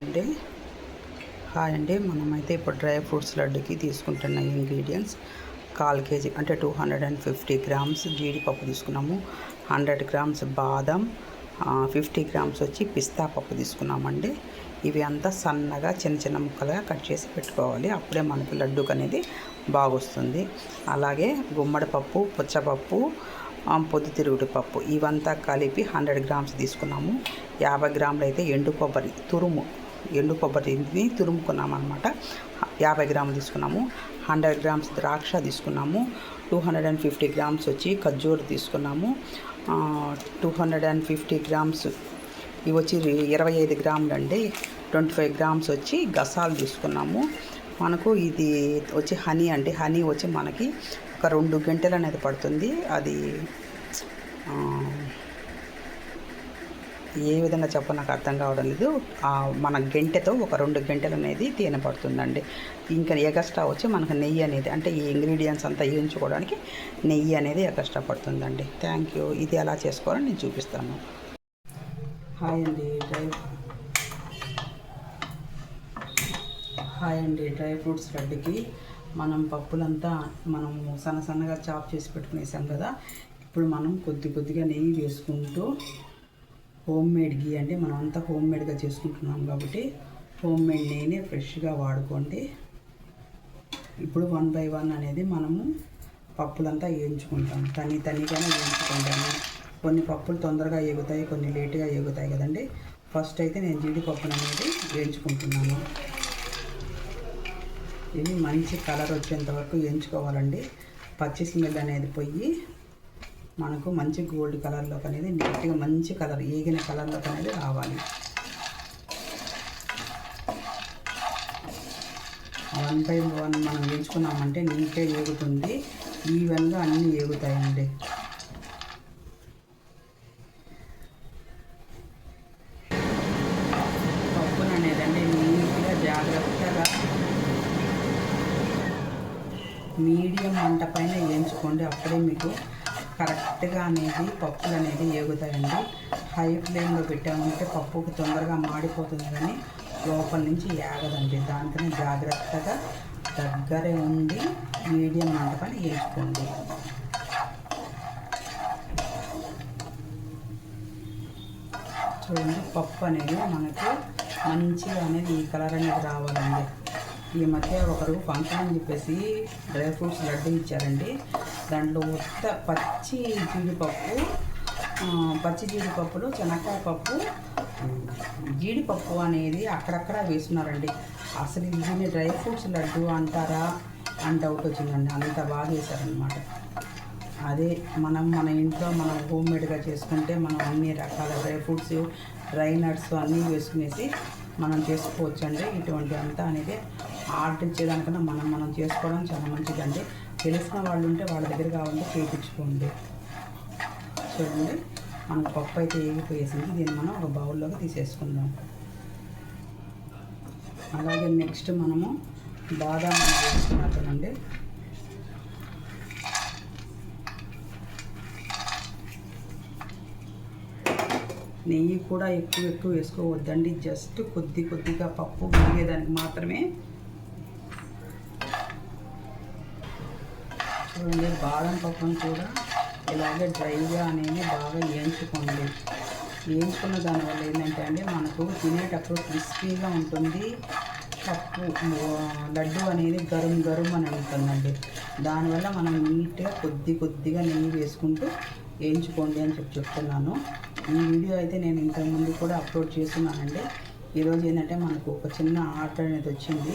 అండి హాయ్ అండి. మనమైతే ఇప్పుడు డ్రై ఫ్రూట్స్ లడ్డుకి తీసుకుంటున్న ఇంగ్రీడియంట్స్ 1/4 kg అంటే 250 గ్రామ్స్ జీడిపప్పు తీసుకున్నాము, 100 గ్రామ్స్ బాదం, 50 గ్రామ్స్ వచ్చి పిస్తా పప్పు తీసుకున్నామండి. ఇవి అంతా సన్నగా చిన్న చిన్న ముక్కలుగా కట్ చేసి పెట్టుకోవాలి. అప్పుడే మనకి లడ్డుకు అనేది బాగొస్తుంది. అలాగే గుమ్మడి పప్పు, పుచ్చపప్పు, పొద్దుతిరుగుడు పప్పు ఇవంతా కలిపి 100 గ్రామ్స్ తీసుకున్నాము. 50 గ్రాములు అయితే ఎండు కొబ్బరిని తురుముకున్నామన్నమాట. 50 గ్రాములు తీసుకున్నాము. 100 గ్రామ్స్ ద్రాక్ష తీసుకున్నాము. 250 గ్రామ్స్ వచ్చి ఖర్జూరు తీసుకున్నాము. 250 గ్రామ్స్ ఇవి వచ్చి 25 గ్రాములు అండి. 25 గ్రామ్స్ వచ్చి గసాలు తీసుకున్నాము. మనకు ఇది వచ్చి హనీ అండి. హనీ వచ్చి మనకి ఒక 2 గంటలు అనేది పడుతుంది. అది ఏ విధంగా చెప్ప నాకు అర్థం కావడం లేదు. మన గంటెతో ఒక 2 గంటలు అనేది తినబడుతుందండి. ఇంకా ఎగస్ట్రా వచ్చి మనకు నెయ్యి అనేది అంటే ఈ ఇంగ్రీడియంట్స్ అంతా వేయించుకోవడానికి నెయ్యి అనేది ఎగస్ట్రా పడుతుందండి. Thank you. ఇది ఎలా చేసుకోవాలని నేను చూపిస్తాను. హాయ్ అండి. డ్రై ఫ్రూట్స్ లడ్డుకి మనం పప్పులంతా సన్నగా చాప్ చేసి పెట్టుకునేసాం కదా. ఇప్పుడు మనం కొద్దిగా నెయ్యి వేసుకుంటూ హోమ్ మేడ్ గీ అండి. మనం అంతా హోమ్ మేడ్గా చేసుకుంటున్నాం కాబట్టి హోమ్ మేడ్ నెయ్యిని ఫ్రెష్గా వాడుకోండి. ఇప్పుడు 1 by 1 అనేది మనము పప్పులంతా వేయించుకుంటాం. తనిగానే వేయించుకుంటాము. కొన్ని పప్పులు తొందరగా ఎగుతాయి, కొన్ని లేటుగా ఎగుతాయి కదండి. ఫస్ట్ అయితే నేను జీడిపప్పును అనేది వేయించుకుంటున్నాను. ఇది మంచి కలర్ వచ్చేంత వరకు వేయించుకోవాలండి. పచ్చి స్మెల్ అనేది పోయి మనకు మంచి గోల్డ్ కలర్లోకి అనేది నీట్గా మంచి కలర్ ఏగిన కలర్లోకి అనేది రావాలి. 1 by 1 మనం వేయించుకున్నామంటే నీట్గా ఏగుతుంది. ఈవెన్గా అన్నీ ఏగుతాయండి. పప్పును అనేదండి నీట్గా జాగ్రత్తగా మీడియం మంట పైన వేయించుకోండి. అప్పుడే మీకు కరెక్ట్గా అనేది పప్పులు అనేది ఏగుతాయండి. హై ఫ్లేమ్లో పెట్టామంటే పప్పుకు తొందరగా మాడిపోతుంది, కానీ లోపల నుంచి ఏగదండి. దానికని జాగ్రత్తగా దగ్గరే ఉండి మీడియం మంట పైన వేయించుకోండి. చూడండి, పప్పు అనేది మనకు మంచిగా అనేది ఈ కలర్ అనేది రావాలండి. ఈ మధ్య ఒకరు ఫంక్షన్ అని చెప్పేసి డ్రై ఫ్రూట్స్ లడ్డు ఇచ్చారండి. దాంట్లో పచ్చి జీడిపప్పులు, శనక్కాయ పప్పు, జీడిపప్పు అనేది అక్కడక్కడ వేస్తున్నారండి. అసలు దీన్ని డ్రై ఫ్రూట్స్ లడ్డు అంటారా అని డౌట్ వచ్చిందండి. అంత బాగా వేశారనమాట. అదే మన ఇంట్లో మనం హోమ్ మేడ్గా చేసుకుంటే మనం అన్ని రకాల డ్రై ఫ్రూట్స్, డ్రై నట్స్ అన్నీ వేసుకునేసి మనం చేసుకోవచ్చండి. ఇటువంటి అంతా అనేది ఆర్డర్ ఇచ్చేదానికన్నా మనం చేసుకోవడం చాలా మంచిదండి. తెలిసిన వాళ్ళు ఉంటే వాళ్ళ దగ్గర కావాలంటే చేయించుకోండి. చూడండి, మనకు పప్పు అయితే ఏగిపోయేసింది. దీన్ని మనం ఒక బౌల్లోకి తీసేసుకుందాం. అలాగే నెక్స్ట్ మనము బాదాం వేసుకున్నట్టుండి. నెయ్యి కూడా ఎక్కువ వేసుకోవద్దండి. జస్ట్ కొద్దిగా పప్పు వేగేదానికి మాత్రమే. చూడండి, బాదం పప్పును కూడా ఇలాగే డ్రైగా అనేది బాగా వేయించుకోండి. వేయించుకున్న దానివల్ల ఏంటంటే అండి మనకు తినేటప్పుడు క్రిస్పీగా ఉంటుంది. పప్పు లడ్డు అనేది గరం అని ఉంటుందండి. దానివల్ల మనం నీట్గా కొద్దిగా నెయ్యి వేసుకుంటూ వేయించుకోండి అని చెప్తున్నాను. ఈ వీడియో అయితే నేను ఇంతకుముందు కూడా అప్లోడ్ చేస్తున్నానండి. ఈరోజు ఏంటంటే మనకు ఒక చిన్న ఆర్డర్ అనేది వచ్చింది.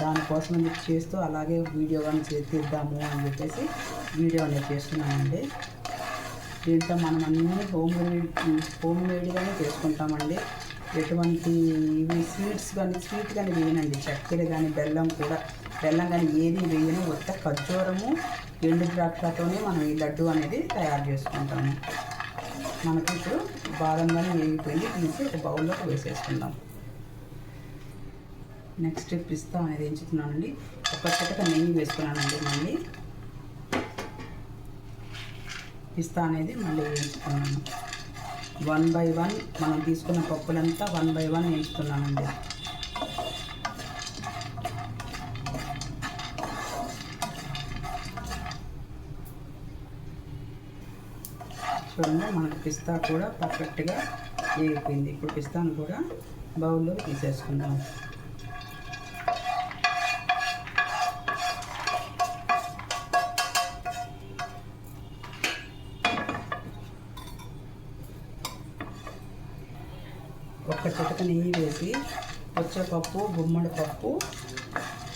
దానికోసం అనేది చేస్తూ అలాగే వీడియో కానీ తీద్దాము అని చెప్పేసి వీడియో అనేది చేస్తున్నానండి. దీంట్లో మనం అన్నీ హోమ్ మేడ్గానే చేసుకుంటామండి. ఎటువంటి ఇవి స్వీట్ కానీ వేయనండి. చక్కెర కానీ బెల్లం కానీ ఏది వేయను. కొత్త ఖర్జూరము, ఎండు ద్రాక్షతోనే మనం ఈ లడ్డు అనేది తయారు చేసుకుంటాము. మనకి ఇప్పుడు బాదం కానీ వేగిపోయింది. తీసి ఒక బౌల్లోకి వేసేసుకుందాం. నెక్స్ట్ పిస్తా అనేది వేయించుతున్నానండి. ఒక చిటిక నెయ్యి వేసుకున్నానండి. మళ్ళీ పిస్తా అనేది మళ్ళీ వేయించుకున్నాను. 1 by 1 మనం తీసుకున్న పప్పులంతా 1 by 1 వేయించుకున్నానండి. చూడండి మనకు పిస్తా కూడా పర్ఫెక్ట్గా వేగిపోయింది. ఇప్పుడు పిస్తాను కూడా బౌల్లో తీసేసుకుందాం. ఒక్క చిటిక నెయ్యి వేసి పచ్చపప్పు, గుమ్మడి పప్పు,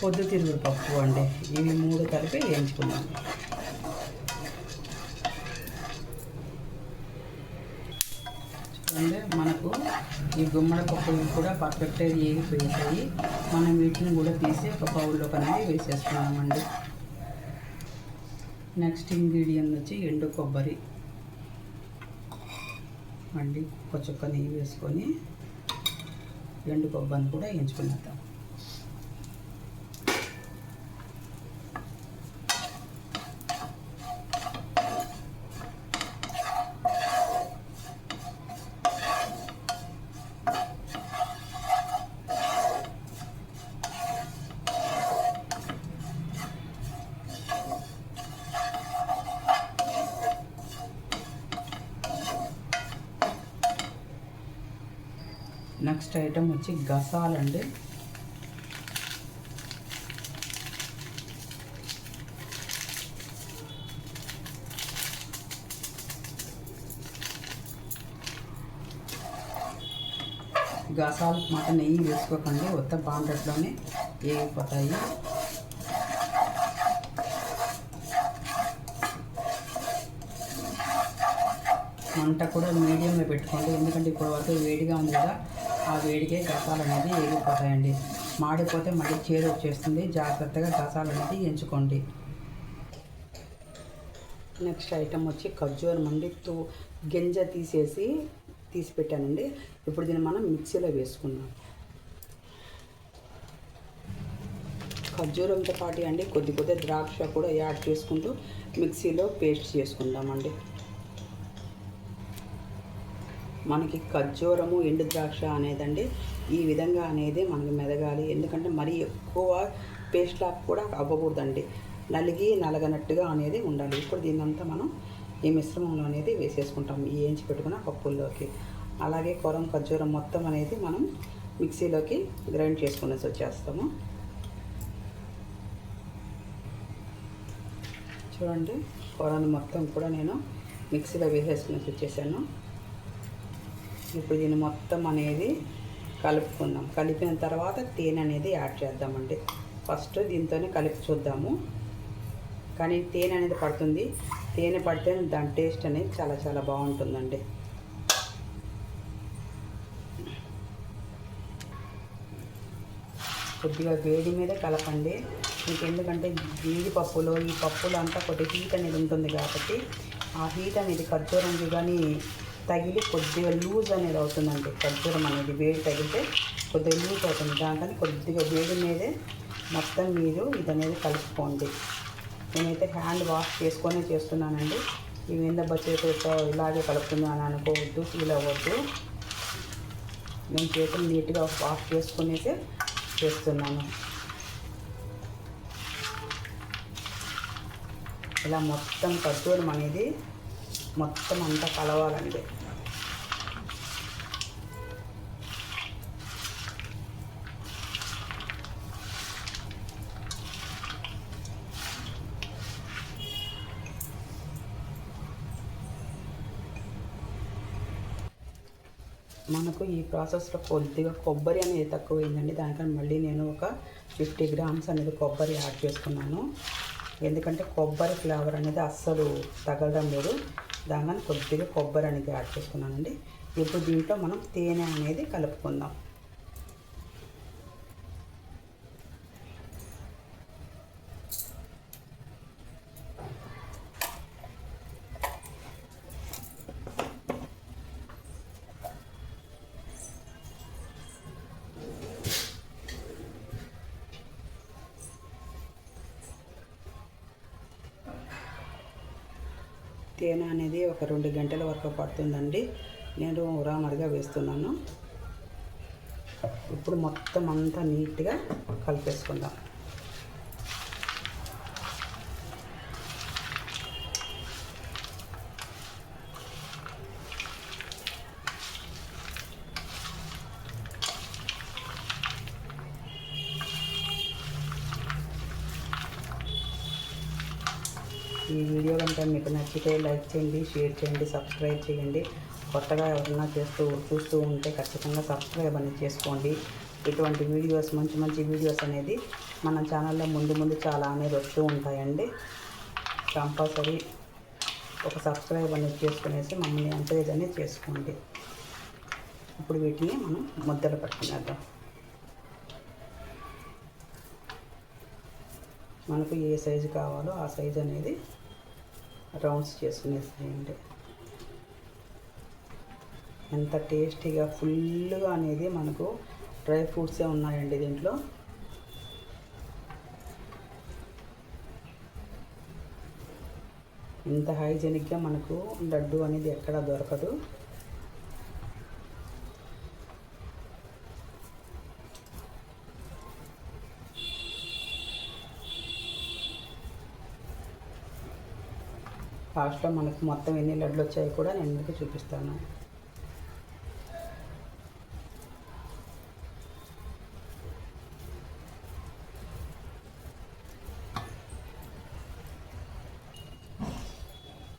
పొద్దుతిరుగుడు పప్పు అండి, ఇవి 3 కలిపి వేయించుకుందాం. చూడండి మనకు ఈ గుమ్మడి పప్పులు కూడా పర్ఫెక్ట్గా వేగిపోయాయి. మనం వీటిని కూడా తీసి ఒక బౌల్లోకి అనేది వేసేసుకున్నామండి. నెక్స్ట్ ఇంగ్రీడియంట్ వచ్చి ఎండు కొబ్బరి అండి. ఒక చుక్క నెయ్యి వేసుకొని ఎండు కొబ్బరిని కూడా వేయించుకునేద్దాం. నెక్స్ట్ ఐటమ్ వచ్చి గసాలండి. గసాలు మాట నెయ్యి వేసుకోకండి, ఉత్త బాండట్లోనే వేగిపోతాయి. మంట కూడా మీడియంలో పెట్టుకోండి, ఎందుకంటే ఇప్పుడు వరకు వేడిగా ఉంది కదా, ఆ వేడికే గసాలు అనేది వేగిపోతాయండి. మాడిపోతే మళ్ళీ చేదు వచ్చేస్తుంది. జాగ్రత్తగా గసాలు అనేది ఎంచుకోండి. నెక్స్ట్ ఐటమ్ వచ్చి ఖర్జూరం అండి. గింజ తీసి పెట్టానండి. ఇప్పుడు దీన్ని మనం మిక్సీలో వేసుకుందాం. ఖర్జూరంతో పాటు అండి కొద్ది ద్రాక్ష కూడా యాడ్ చేసుకుంటూ మిక్సీలో పేస్ట్ చేసుకుందామండి. మనకి ఖర్జూరము, ఎండు ద్రాక్ష అనేదండి ఈ విధంగా అనేది మనకి మెదగాలి. ఎందుకంటే మరీ ఎక్కువ పేస్ట్ లాగా కూడా అవ్వకూడదండి, నలగనట్టుగా అనేది ఉండాలి. ఇప్పుడు దీన్నంతా మనం ఈ మిశ్రమంలో అనేది వేసేసుకుంటాం ఈ వేయించి పెట్టుకున్న పప్పుల్లోకి. అలాగే ఖర్జూరం మొత్తం అనేది మనం మిక్సీలోకి గ్రైండ్ చేసుకునేసి వచ్చేస్తాము. చూడండి కొరను మొత్తం కూడా నేను మిక్సీలో వేసేసుకునేసి వచ్చేసాను. ఇప్పుడు దీన్ని మొత్తం అనేది కలుపుకుందాం. కలిపిన తర్వాత తేనె అనేది యాడ్ చేద్దామండి. ఫస్ట్ దీంతోనే కలిపి చూద్దాము. కానీ తేనె అనేది పడుతుంది. తేనె పడితే దాని టేస్ట్ అనేది చాలా చాలా బాగుంటుందండి. కొద్దిగా వేడి మీదే కలపండి. మీకు ఎందుకంటే జీడిపప్పులో ఈ పప్పులో అంతా కొద్దిగా హీట్ అనేది ఉంటుంది కాబట్టి ఆ హీట్ అనేది ఖర్జూరంకి కానీ తగిలి కొద్దిగా లూజ్ అనేది అవుతుందండి. ఖర్జూరం అనేది వేడి తగిలితే కొద్దిగా లూజ్ అవుతుంది. దానికని కొద్దిగా వేడి మీదే మొత్తం మీరు ఇది అనేది కలుపుకోండి. నేనైతే హ్యాండ్ వాష్ చేసుకొని చేస్తున్నానండి. ఈ మీద చేతులతో ఇలాగే కలుపుతున్నాను అనుకోవద్దు, ఫీల్ అవ్వద్దు. నేను చేతులు నీట్గా వాష్ చేసుకునేసి చేస్తున్నాను. ఇలా మొత్తం ఖర్జూరం అనేది మొత్తం అంతా కలవాలండి. మనకు ఈ ప్రాసెస్లో కొద్దిగా కొబ్బరి అనేది తక్కువైందండి. దానికని మళ్ళీ నేను ఒక 50 గ్రామ్స్ అనేది కొబ్బరి యాడ్ చేసుకున్నాను. ఎందుకంటే కొబ్బరి ఫ్లేవర్ అనేది అస్సలు తగలడం లేదు. దానికని కొద్దిగా కొబ్బరి అనేది యాడ్ చేసుకున్నానండి. ఇప్పుడు దీంట్లో మనం తేనె అనేది కలుపుకుందాం. తేనె అనేది ఒక 2 గంటల వరకు పడుతుందండి. నేను రామడిగా వేస్తున్నాను. ఇప్పుడు మొత్తం అంతా నీట్గా కలిపేసుకుందాం. ఈ వీడియో కనుక మీకు నచ్చితే లైక్ చేయండి, షేర్ చేయండి, సబ్స్క్రైబ్ చేయండి. కొత్తగా ఎవరైనా చూస్తూ ఉంటే ఖచ్చితంగా సబ్స్క్రైబ్ అనేది చేసుకోండి. ఇటువంటి వీడియోస్ మంచి మంచి వీడియోస్ అనేది మన ఛానల్లో ముందు చాలా అనేది వస్తూ ఉంటాయండి. కంపల్సరీ ఒక సబ్స్క్రైబ్ అనేది చేసుకునేసి మమ్మల్ని ఎంకరేజ్ అనేది చేసుకోండి. ఇప్పుడు వీటిని మనం ముద్దలు పట్టుకునేద్దాం. మనకు ఏ సైజు కావాలో ఆ సైజు అనేది రౌండ్స్ చేసుకునేసేయండి. ఎంత టేస్టీగా ఫుల్గా అనేది మనకు డ్రై ఫ్రూట్సే ఉన్నాయండి దీంట్లో. ఇంత హైజెనిక్గా మనకు లడ్డు అనేది ఎక్కడా దొరకదు. లాస్ట్లో మనకు మొత్తం ఎన్ని లడ్లు వచ్చాయి కూడా నేను మీకు చూపిస్తాను.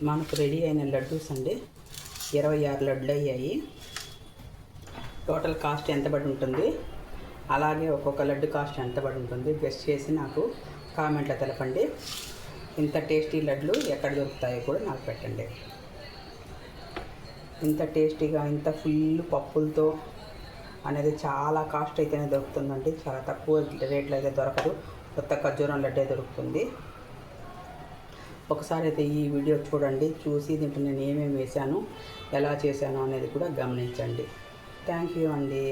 మనకు రెడీ అయిన లడ్డూస్ అండి 26 లడ్లు అయ్యాయి. టోటల్ కాస్ట్ ఎంత పడి ఉంటుంది, అలాగే ఒక్కొక్క లడ్డు కాస్ట్ ఎంత పడి ఉంటుంది గెస్ చేసి నాకు కామెంట్లో తెలపండి. ఇంత టేస్టీ లడ్లు ఎక్కడ దొరుకుతాయో కూడా నాకు పెట్టండి. ఇంత టేస్టీగా ఇంత ఫుల్ పప్పులతో అనేది చాలా కాస్ట్ అయితేనే దొరుకుతుందండి. చాలా తక్కువ రేట్లో అయితే దొరకదు. కొత్త ఖర్జూరం లడ్డే దొరుకుతుంది. ఒకసారి అయితే ఈ వీడియో చూడండి, చూసి దీంట్లో నేను ఏమేమి వేసాను, ఎలా చేశాను అనేది కూడా గమనించండి. థ్యాంక్ యూ అండి.